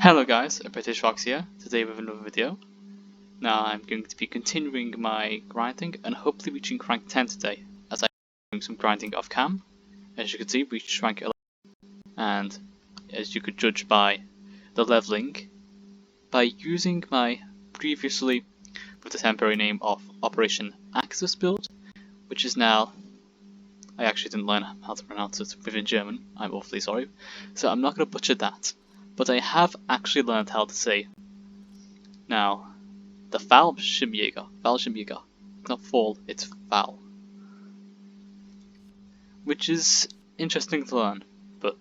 Hello guys, British Fox here, today with another video. Now I'm going to be continuing my grinding and hopefully reaching rank 10 today, as I'm doing some grinding off cam. As you can see, we reached rank 11, and as you could judge by the leveling, by using my previously with the temporary name of Operation Axis build, which is now, I actually didn't learn how to pronounce it within German, I'm awfully sorry, so I'm not going to butcher that. But I have actually learned how to say now the Fallschirmjäger, not fall, it's Fall, which is interesting to learn, but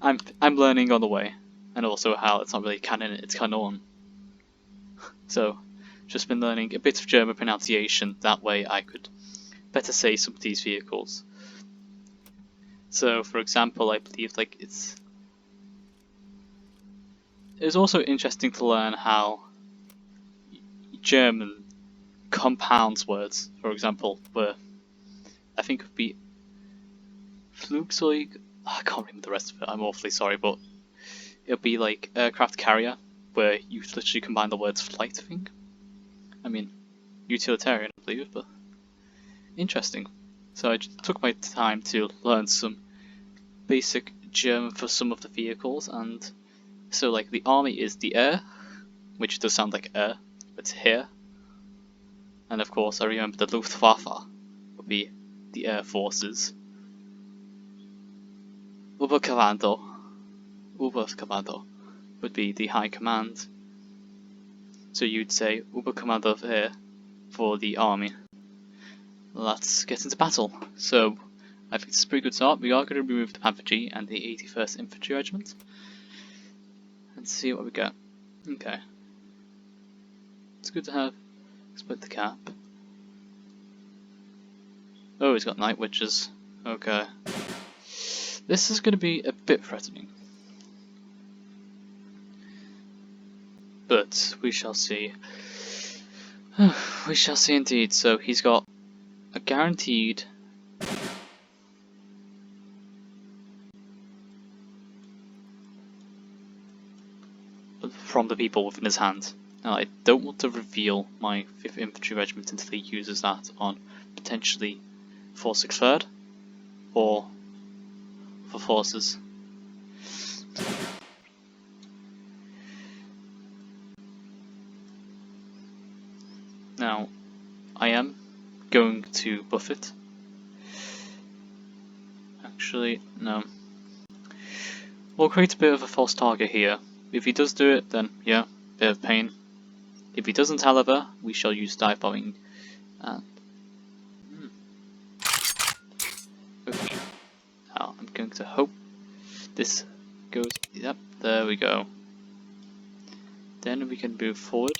I'm learning on the way, and also how it's not really canon, it's Kanon. So just been learning a bit of German pronunciation, that way I could better say some of these vehicles. So for example, I believe it's also interesting to learn how German compounds words, for example, where I think it would be Flugzeug, I can't remember the rest of it, I'm awfully sorry, but it would be like aircraft carrier, where you literally combine the words flight, I think. I mean, utilitarian, I believe, but interesting. So I just took my time to learn some basic German for some of the vehicles, and so like the army is the air, which does sound like air, but it's here. And of course I remember the Luftwaffe would be the air forces. Oberkommando would be the high command. So you'd say Oberkommando here for the army. Let's get into battle. So I think this is a pretty good start. We are going to remove the Panther G and the 81st Infantry Regiment. And see what we get. Okay. It's good to have split the cap. Oh, he's got night witches. Okay. This is going to be a bit threatening. But we shall see. We shall see indeed. So he's got a guaranteed from the people within his hand. Now I don't want to reveal my 5th Infantry Regiment until he uses that on potentially 463rd or for forces. Now I am going to buff it. Actually, no. We'll create a bit of a false target here. If he does do it, then yeah, bit of pain. If he doesn't, however, we shall use dive bombing. And okay. Now I'm going to hope this goes. Yep, there we go. Then we can move forward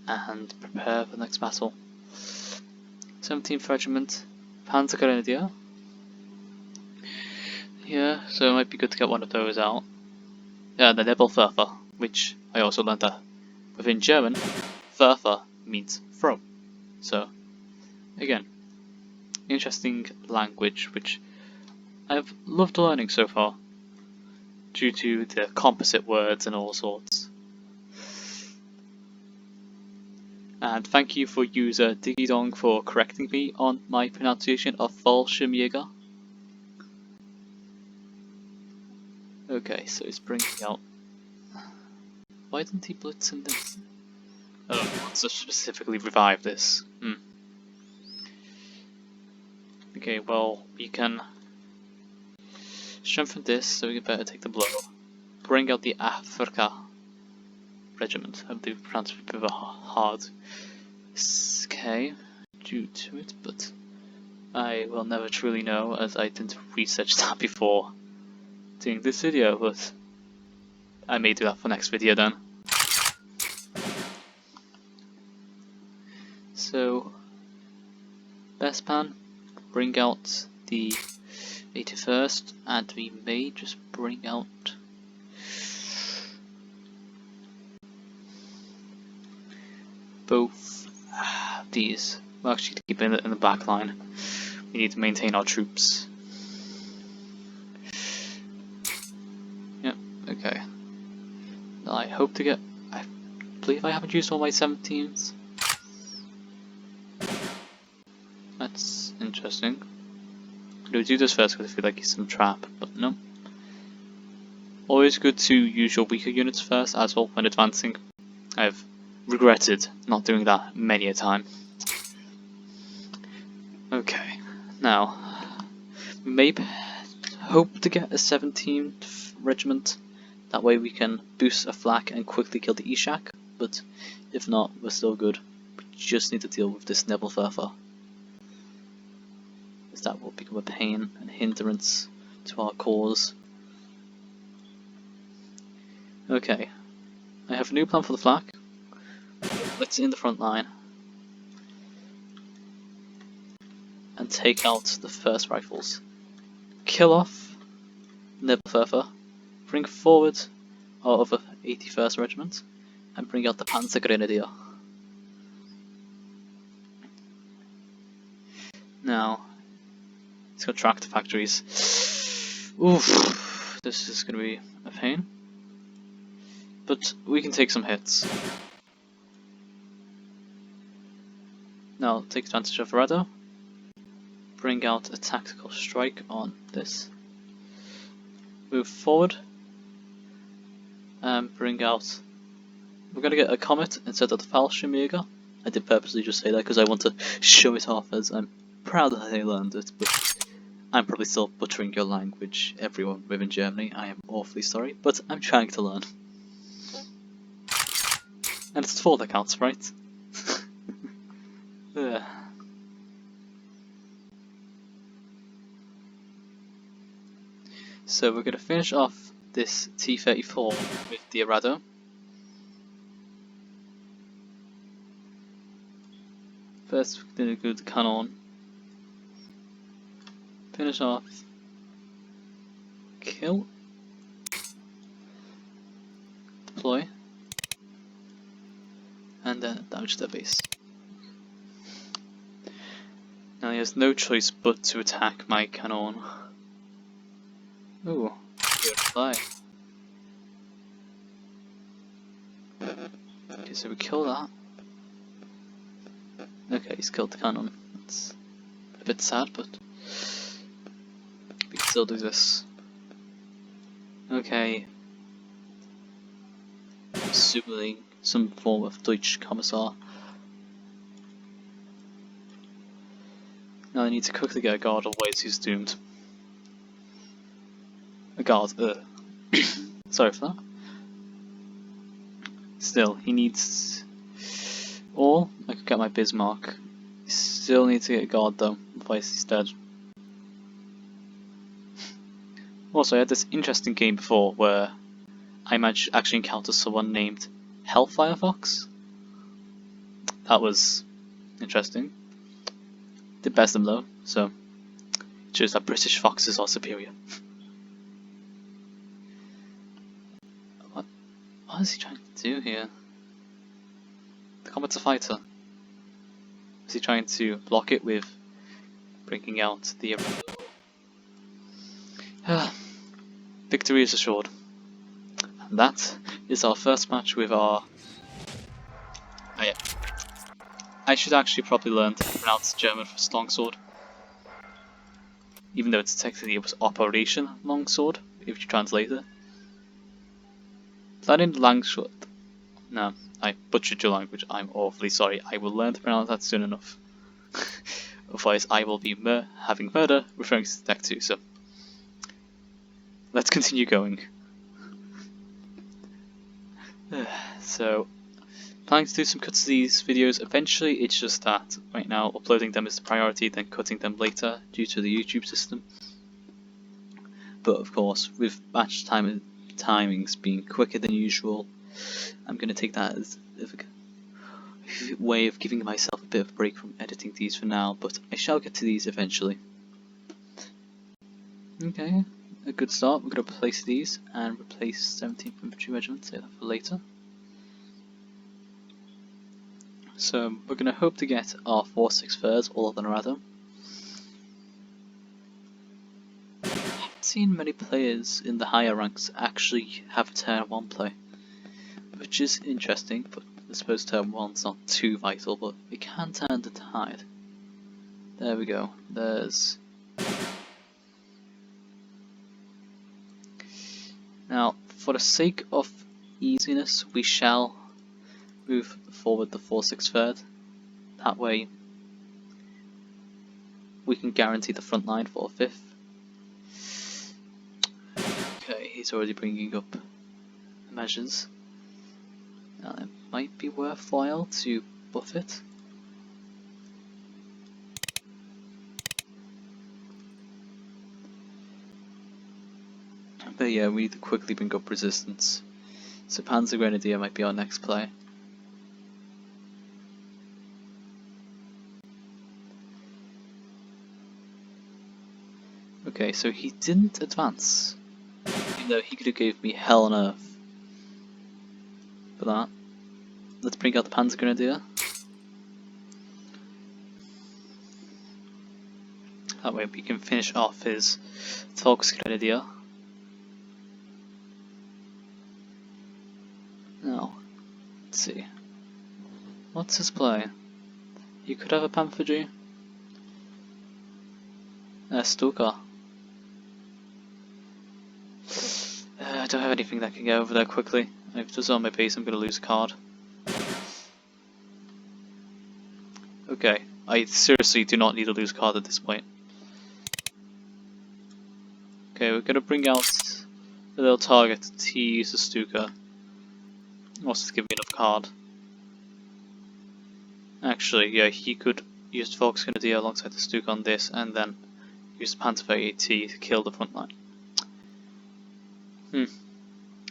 and prepare for the next battle. 17th Regiment, Panzergrenadier. Yeah, so it might be good to get one of those out. Yeah, the Nebelwerfer, which I also learned that within German, Werfer means throw. So, again, interesting language which I've loved learning so far, due to the composite words and all sorts. And thank you for user Digidong for correcting me on my pronunciation of Fallschirmjäger. Okay, so he's bringing out. Why didn't he blitz in this? Oh, he wants to specifically revive this. Okay, well, we can strengthen this, so we can better take the blow. Bring out the Afrika Regiment. I believe pronounced a bit hard. Okay, due to it, but I will never truly know, as I didn't research that before doing this video, but I may do that for next video then. So, best plan, bring out the 81st, and we may just bring out both these. We'll actually keep it in the back line. We need to maintain our troops. Okay. Now I hope to get... I believe I haven't used all my 17s. That's interesting. I'm gonna do this first because I feel like it's some trap, but no. Always good to use your weaker units first as well when advancing. I've regretted not doing that many a time. Okay, now we may hope to get a 17th regiment. That way we can boost a flak and quickly kill the Ishak, but if not, we're still good. We just need to deal with this Neville Furfer, as that will become a pain and hindrance to our cause. Okay, I have a new plan for the flak. Let's in the front line and take out the first rifles. Kill off Neville Furfer, bring forward our other 81st Regiment, and bring out the Panzer Grenadier. Now, let's go track the factories. Oof, this is going to be a pain, but we can take some hits. Now, take advantage of Rado. Bring out a tactical strike on this. Move forward. And bring out... We're going to get a Comet instead of the Fallschirmjäger. I did purposely just say that because I want to show it off, as I'm proud that I learned it, but I'm probably still butchering your language, everyone within Germany. I am awfully sorry, but I'm trying to learn. And it's 4 that counts, right? So we're going to finish off this T-34 with the Arado. First we're going to go to the cannon. Finish off. Kill. Deploy. And then damage their base. Now he has no choice but to attack my cannon. Ooh, good fly. Okay, so we kill that. Okay, he's killed the cannon. That's a bit sad, but we can still do this. Okay. Assuming some form of Deutsch Kommissar. Now I need to quickly get a guard, otherwise he's doomed. A guard, sorry for that. Still, he needs... Or I could get my Bismarck. Still need to get a guard though, otherwise he's dead. Also, I had this interesting game before where I actually encountered someone named Hellfire Fox. That was interesting. Did best them though, so it shows that British foxes are superior. What is he trying to do here? The Comet's a fighter. Is he trying to block it with bringing out the... Victory is assured. And that is our first match with our... Oh yeah. I should actually probably learn to pronounce German for Longsword. Even though it's technically it was Operation Longsword, if you translate it. Planning Longsword. No, I butchered your language. I'm awfully sorry. I will learn to pronounce that soon enough. Otherwise, I will be having murder referring to deck 2. So let's continue going. So, planning to do some cuts to these videos eventually. It's just that right now uploading them is the priority, then cutting them later due to the YouTube system. But of course, with match timings being quicker than usual, I'm going to take that as a way of giving myself a bit of a break from editing these for now, but I shall get to these eventually. Okay, a good start. We're going to replace these and replace 17th Infantry Regiment, save that for later. So we're going to hope to get our 4-6 thirds all of them rather. seen many players in the higher ranks actually have a turn 1 play, which is interesting, but I suppose turn 1's not too vital, but it can turn the tide. There we go, there's... Now, for the sake of easiness, we shall move forward the 4-6 third. That way, we can guarantee the front line for a 5th. Okay, he's already bringing up measures. Now, it might be worthwhile to buff it. But yeah, we need to quickly bring up resistance. So Panzer Grenadier might be our next play. Okay, so he didn't advance. Even though he could have gave me hell on earth for that. Let's bring out the Panzer Grenadier. That way we can finish off his Volksgrenadier. Now, let's see. What's his play? He could have a Pamphydry. Stuka. I don't have anything that can get over there quickly. If it does on my base, I'm going to lose a card. Okay, I seriously do not need to lose a card at this point. Okay, we're going to bring out the little target to use the Stuka. Wants to give me enough card. Actually, yeah, he could use the Volksgrenadier alongside the Stuka on this, and then use the Panzer AT to kill the front line.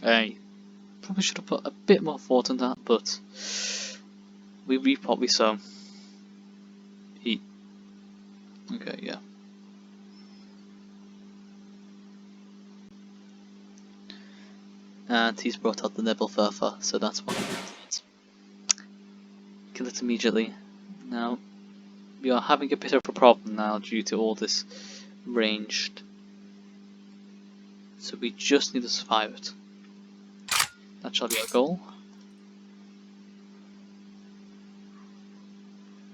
I probably should have put a bit more thought in that, but we reap what we sow. Okay, yeah. And he's brought out the Nebelwerfer, so that's why we did. Kill it immediately. Now, we are having a bit of a problem now due to all this ranged. So we just need to survive it. That shall be our goal.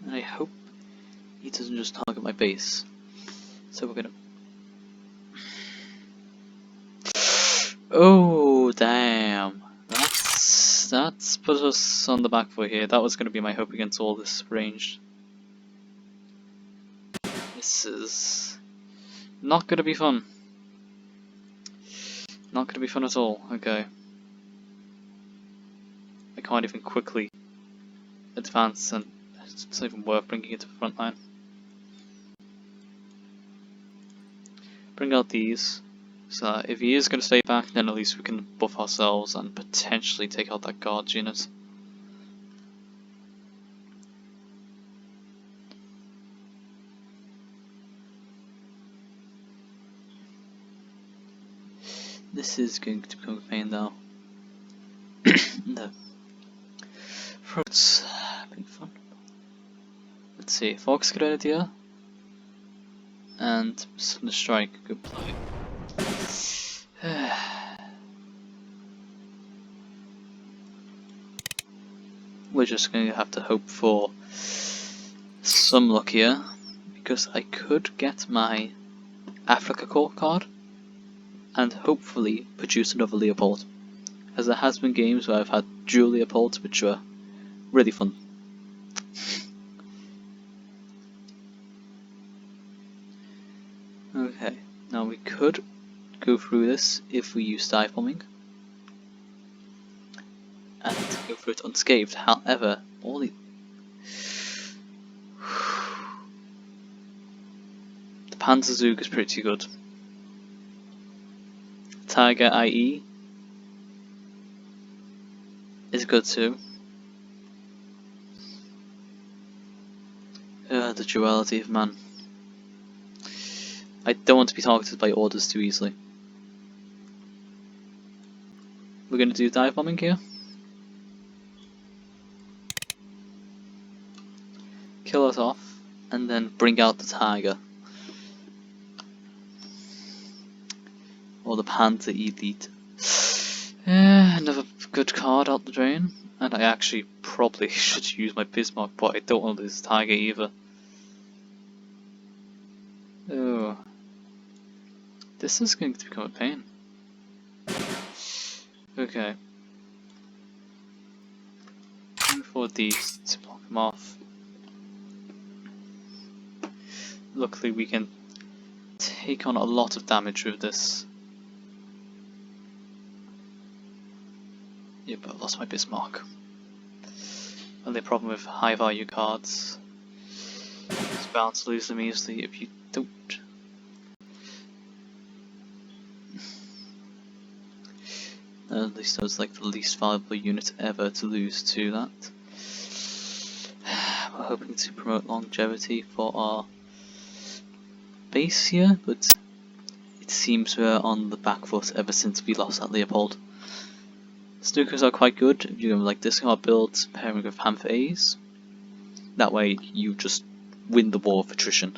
And I hope he doesn't just target my base. So we're gonna... Oh, damn. That's put us on the back foot here. That was gonna be my hope against all this ranged. This is not gonna be fun. Not gonna be fun at all. Okay. I can't even quickly advance, and it's not even worth bringing it to the front line. Bring out these, so that if he is going to stay back, then at least we can buff ourselves and potentially take out that Guards unit. This is going to become a pain now. No. Fruits. Being fun. Let's see, Volksgrenadier and Thunder Strike, good play. We're just going to have to hope for some luck here, because I could get my Africa Corps card and hopefully produce another Leopold, as there has been games where I've had dual Leopolds which were really fun. Okay, now we could go through this if we use dive bombing and go through it unscathed. However, all the Panzerzug is pretty good. Tiger IE is good too. The duality of man. I don't want to be targeted by orders too easily. We're going to do dive bombing here. Kill it off, and then bring out the tiger. or the Panther Elite. Another good card out the drain, and I actually probably should use my Bismarck, but I don't want to lose Tiger either. Oh, this is going to become a pain. Okay. For these to block them off. Luckily we can take on a lot of damage with this. Yeah, but I've lost my Bismarck. Only problem with high value cards. It's bound to lose them easily if you don't. At least that was like the least valuable unit ever to lose to that. We're hoping to promote longevity for our base here, but it seems we're on the back foot ever since we lost that Leopold. Snookers are quite good if you're going like discard builds pairing with Panther A's. That way you just win the war of attrition.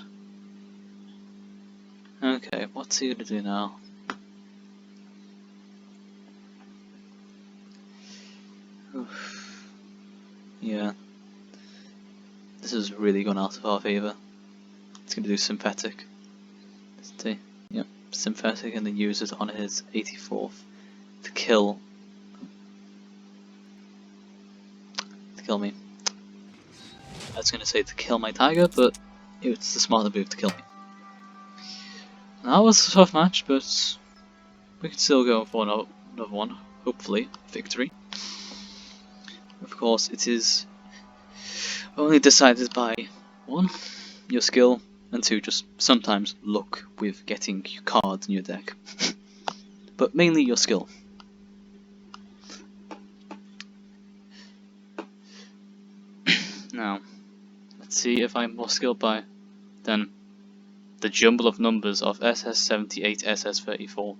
Okay, what's he going to do now? Oof. Yeah. This has really gone out of our favour. It's going to do synthetic. Yep, synthetic, and then use it on his 84th to kill. Me. I was going to say to kill my tiger, but it's the smarter move to kill me. That was a tough match, but we can still go for another one. Hopefully, victory. Of course, it is only decided by 1, your skill, and 2, just sometimes luck with getting your cards in your deck. But mainly your skill. Now, let's see if I'm more skilled by than the jumble of numbers of SS78, SS34.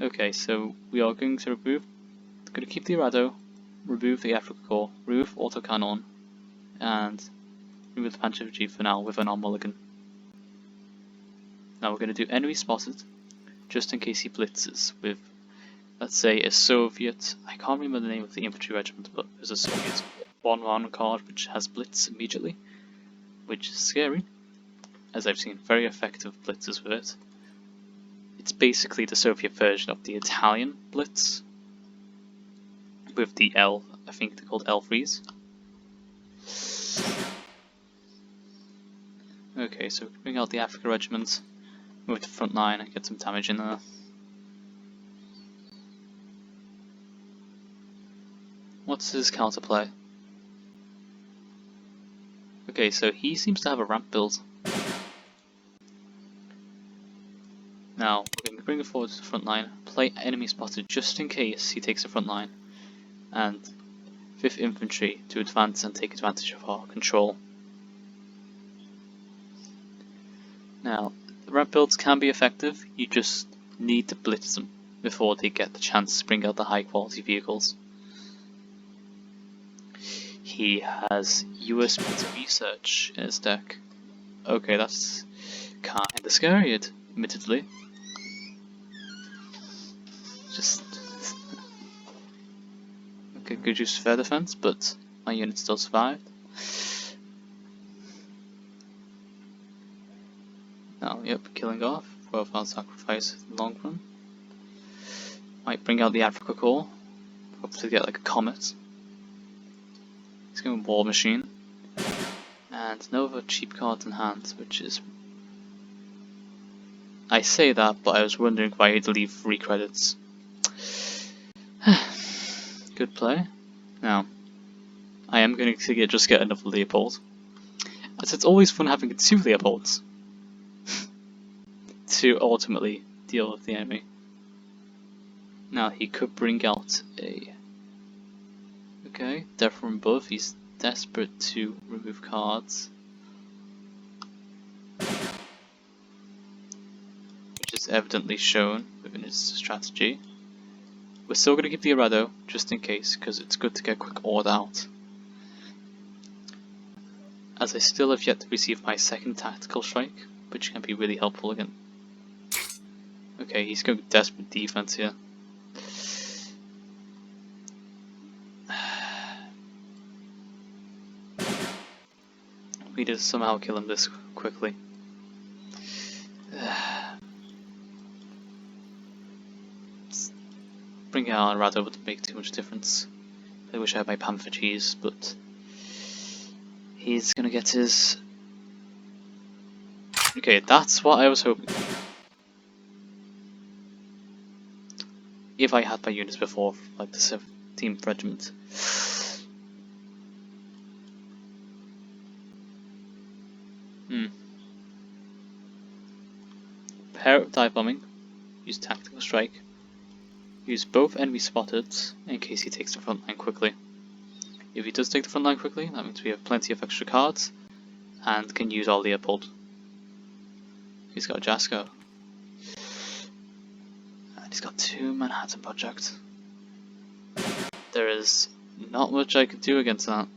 Okay, so we are going to keep the Arado, remove the Africa Core, remove Autocannon, and remove the Panzer G for now with an mulligan. Now we're going to do enemy spotted, just in case he blitzes with, let's say, a Soviet. I can't remember the name of the infantry regiment, but there's a Soviet 1-1 card which has blitz immediately, which is scary, as I've seen very effective blitzes with it. It's basically the Soviet version of the Italian blitz, with the L, I think they're called L3s. Okay, so bring out the Africa regiment, move to the front line and get some damage in there. What's his counterplay? Okay, so he seems to have a ramp build. Now, we're going to bring it forward to the front line, play enemy spotted just in case he takes the front line, and 5th Infantry to advance and take advantage of our control. Now, the ramp builds can be effective, you just need to blitz them before they get the chance to bring out the high quality vehicles. He has US research in his deck. Okay, that's kinda scary, admittedly. Just okay, good use of air defense, but my unit still survived. Now, yep, killing off. Worthwhile sacrifice in the long run. Might bring out the Africa Core. Hopefully get like a comet. He's going War Machine. And no other cheap cards in hand, which is... I say that, but I was wondering why he'd leave 3 credits. Good play. Now, I am going to just get another Leopold, as it's always fun having 2 Leopolds to ultimately deal with the enemy. Now he could bring out a... Okay, Death from Above, he's desperate to remove cards, which is evidently shown within his strategy. We're still going to keep the Arado, just in case, because it's good to get quick order out. As I still have yet to receive my 2nd tactical strike, which can be really helpful again. Okay, he's going desperate defense here. We need to somehow kill him this quickly. Bringing out Arado wouldn't make too much difference. I wish I had my panther cheese, but he's gonna get his. Okay, that's what I was hoping. If I had my units before, like the 17th Regiment. Pair up dive bombing. Use tactical strike. Use both enemy spotted in case he takes the front line quickly. If he does take the front line quickly, that means we have plenty of extra cards and can use our Leopold. He's got a Jasko. And he's got 2 Manhattan Project. There is not much I could do against that.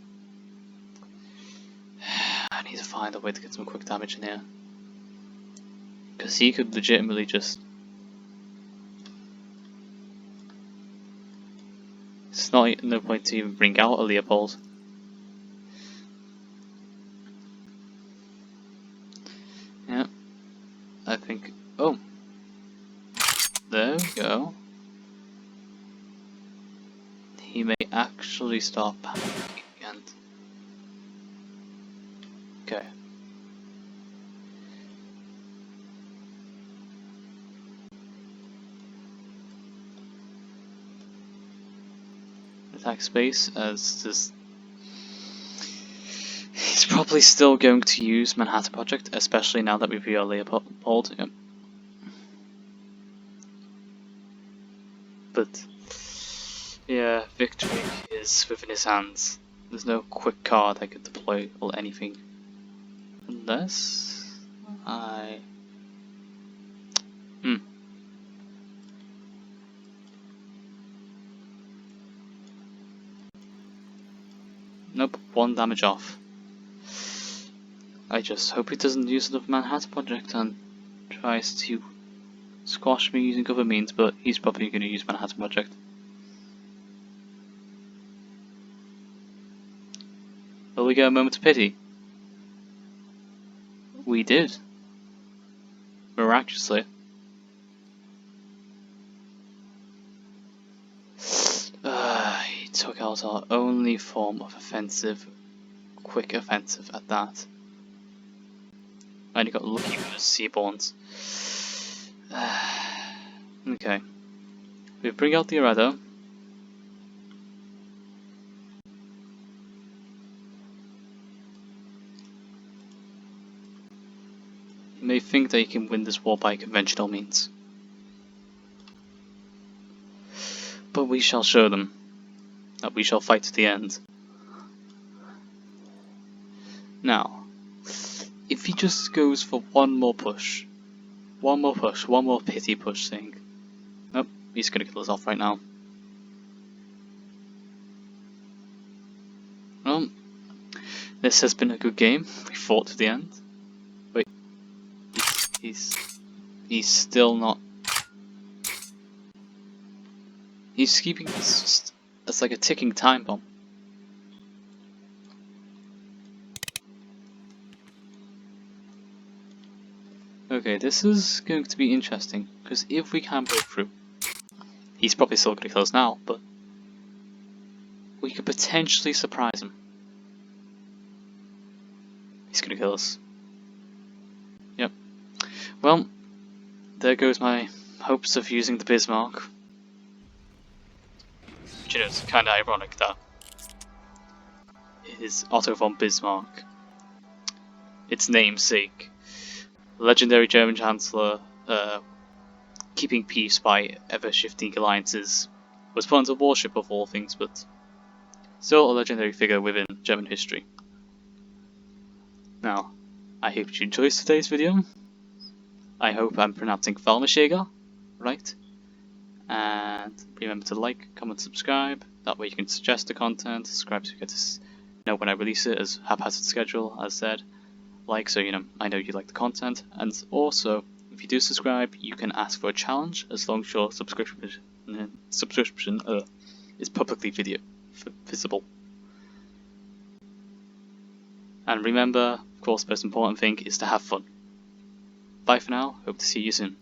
I need to find a way to get some quick damage in here. Because he could legitimately just... It's not no point to even bring out a Leopold. Yeah, I think... Oh! There we go. He may actually start panicking again. Okay. Attack space as this. He's probably still going to use Manhattan Project, especially now that we've got Leopold. Yep. But yeah, victory is within his hands. There's no quick card I could deploy or anything, unless I. Nope, 1 damage off. I just hope he doesn't use enough Manhattan Project and tries to squash me using other means, but he's probably going to use Manhattan Project. Will we get a moment of pity? We did. Miraculously. He took out our only form of offensive, quick offensive at that. I only got lucky with the Seaborns. Okay. We bring out the Arado. You may think that you can win this war by conventional means. But we shall show them that we shall fight to the end. Now, if he just goes for one more push, one more pity push thing. Nope, he's gonna kill us off right now. Well, this has been a good game. We fought to the end. Wait, he's still not. He's keeping this. It's like a ticking time bomb. Okay, this is going to be interesting, because if we can break through, he's probably still going to kill us now, but we could potentially surprise him. He's going to kill us. Yep. Well, there goes my hopes of using the Bismarck. Which, you know, it's kind of ironic that it is Otto von Bismarck, its namesake, legendary German Chancellor, keeping peace by ever-shifting alliances, was put into warship of all things, but still a legendary figure within German history. Now, I hope you enjoyed today's video. I hope I'm pronouncing Falmerschäger right. And remember to like, comment, subscribe. That way you can suggest the content, subscribe so you get to know when I release it as haphazard schedule, as said. like, so I know you like the content. And also, if you do subscribe, you can ask for a challenge as long as your subscription is publicly visible. And remember, of course, the most important thing is to have fun. Bye for now, hope to see you soon.